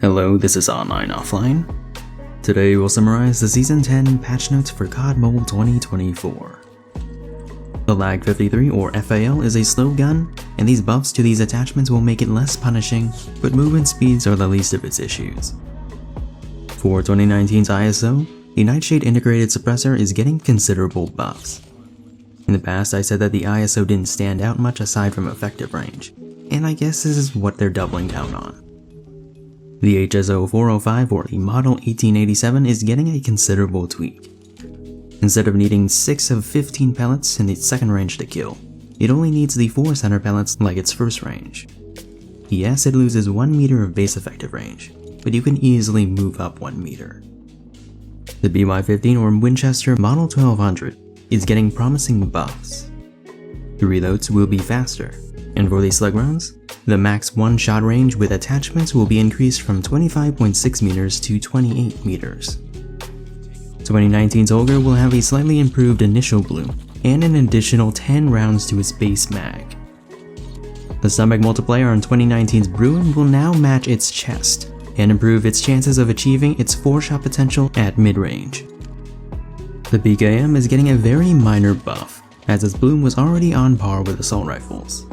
Hello, this is AnlineOffline. Today we'll summarize the Season 10 patch notes for COD Mobile 2024. The Lag 53 or FAL is a slow gun, and these buffs to these attachments will make it less punishing, but movement speeds are the least of its issues. For 2019's ISO, the Nightshade integrated suppressor is getting considerable buffs. In the past I said that the ISO didn't stand out much aside from effective range, and I guess this is what they're doubling down on. The HSO 405 or the Model 1887 is getting a considerable tweak. Instead of needing 6 of 15 pellets in its second range to kill, it only needs the 4 center pellets like its first range. Yes, it loses 1 meter of base effective range, but you can easily move up 1 meter. The BY-15 or Winchester Model 1200 is getting promising buffs. The reloads will be faster, and for the slug rounds, the max one-shot range with attachments will be increased from 25.6 meters to 28 meters. 2019's Olga will have a slightly improved initial bloom and an additional 10 rounds to its base mag. The stomach multiplier on 2019's Bruin will now match its chest and improve its chances of achieving its 4-shot potential at mid-range. The PKM is getting a very minor buff, as its bloom was already on par with assault rifles.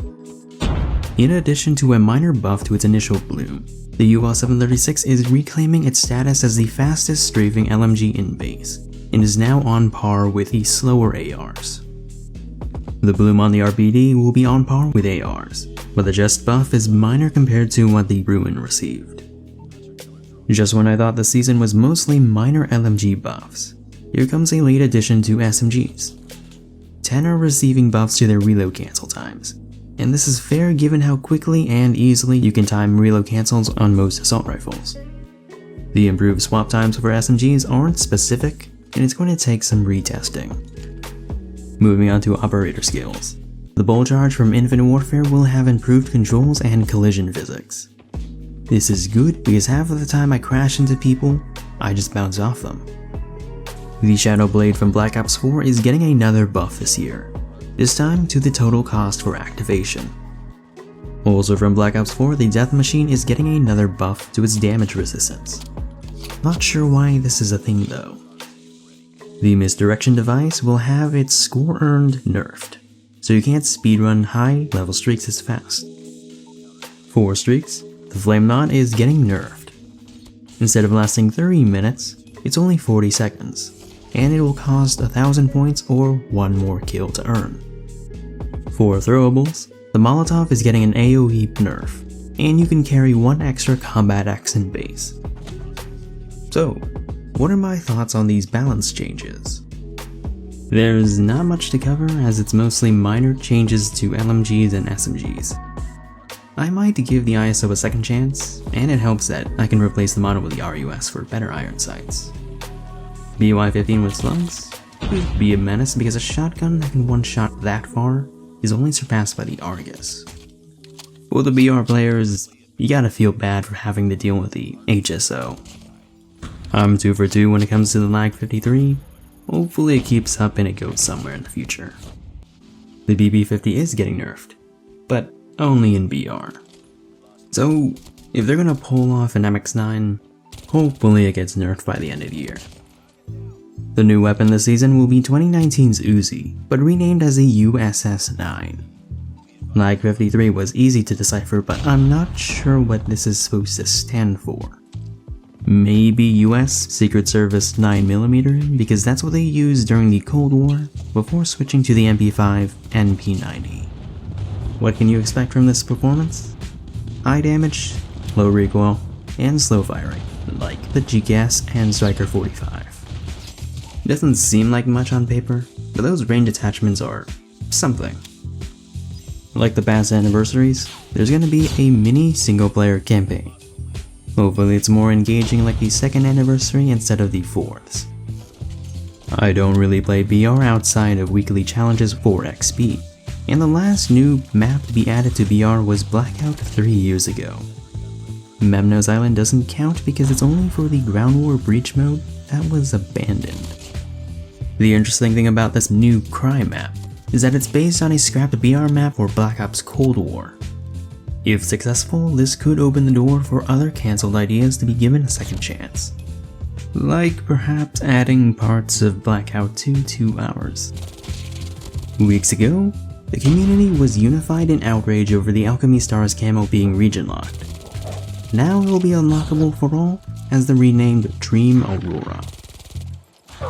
In addition to a minor buff to its initial bloom, the UL 736 is reclaiming its status as the fastest strafing LMG in base, and is now on par with the slower ARs. The bloom on the RPD will be on par with ARs, but the just buff is minor compared to what the Bruin received. Just when I thought the season was mostly minor LMG buffs, here comes a late addition to SMGs. 10 are receiving buffs to their reload cancel times, and this is fair given how quickly and easily you can time reload cancels on most assault rifles. The improved swap times for SMGs aren't specific, and it's going to take some retesting. Moving on to operator skills. The bolt charge from Infinite Warfare will have improved controls and collision physics. This is good because half of the time I crash into people, I just bounce off them. The Shadow Blade from Black Ops 4 is getting another buff this year, this time to the total cost for activation. Also from Black Ops 4, the Death Machine is getting another buff to its damage resistance. Not sure why this is a thing though. The Misdirection device will have its score earned nerfed, so you can't speedrun high level streaks as fast. For streaks, the Flame Knot is getting nerfed. Instead of lasting 30 minutes, it's only 40 seconds, and it will cost 1,000 points or 1 more kill to earn. For throwables, the Molotov is getting an AoE nerf, and you can carry 1 extra Combat Axe in base. So, what are my thoughts on these balance changes? There's not much to cover as it's mostly minor changes to LMGs and SMGs. I might give the ISO a second chance, and it helps that I can replace the model with the RUS for better iron sights. BY-15 with slugs could be a menace because a shotgun that can one-shot that far is only surpassed by the Argus. For the BR players, you gotta feel bad for having to deal with the HSO. I'm 2 for 2 when it comes to the Lag 53, hopefully it keeps up and it goes somewhere in the future. The BB-50 is getting nerfed, but only in BR. So, if they're gonna pull off an MX-9, hopefully it gets nerfed by the end of the year. The new weapon this season will be 2019's Uzi, but renamed as the USS-9. Lag 53 was easy to decipher, but I'm not sure what this is supposed to stand for. Maybe US Secret Service 9mm, because that's what they used during the Cold War before switching to the MP5 and P90. What can you expect from this performance? High damage, low recoil, and slow firing, like the GKS and Striker 45. Doesn't seem like much on paper, but those range attachments are something. Like the past anniversaries, there's gonna be a mini single-player campaign. Hopefully it's more engaging like the 2nd anniversary instead of the 4th. I don't really play BR outside of weekly challenges for XP, and the last new map to be added to BR was Blackout 3 years ago. Memnos Island doesn't count because it's only for the Ground War Breach mode that was abandoned. The interesting thing about this new Krai Map is that it's based on a scrapped BR map for Black Ops Cold War. If successful, this could open the door for other cancelled ideas to be given a second chance. Like perhaps adding parts of Blackout 2 to ours. Weeks ago, the community was unified in outrage over the Alchemy Stars camo being region locked. Now it will be unlockable for all as the renamed Dream Aurora.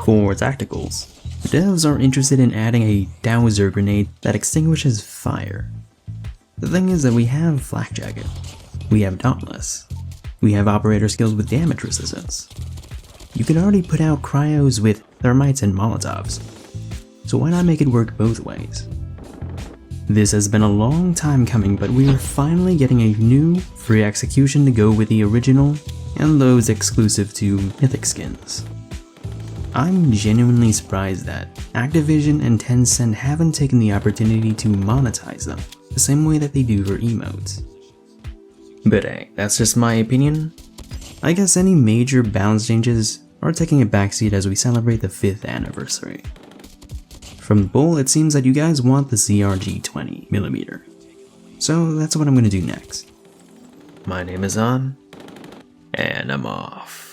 For tacticals, devs are interested in adding a Douser grenade that extinguishes fire. The thing is that we have Flak Jacket, we have Dauntless, we have operator skills with damage resistance. You can already put out cryos with thermites and molotovs, so why not make it work both ways? This has been a long time coming, but we are finally getting a new, free execution to go with the original and those exclusive to Mythic skins. I'm genuinely surprised that Activision and Tencent haven't taken the opportunity to monetize them the same way that they do for emotes. But hey, that's just my opinion. I guess any major balance changes are taking a backseat as we celebrate the 5th anniversary. From the poll, it seems that you guys want the CRG 20mm. So that's what I'm gonna do next. My name is On, and I'm off.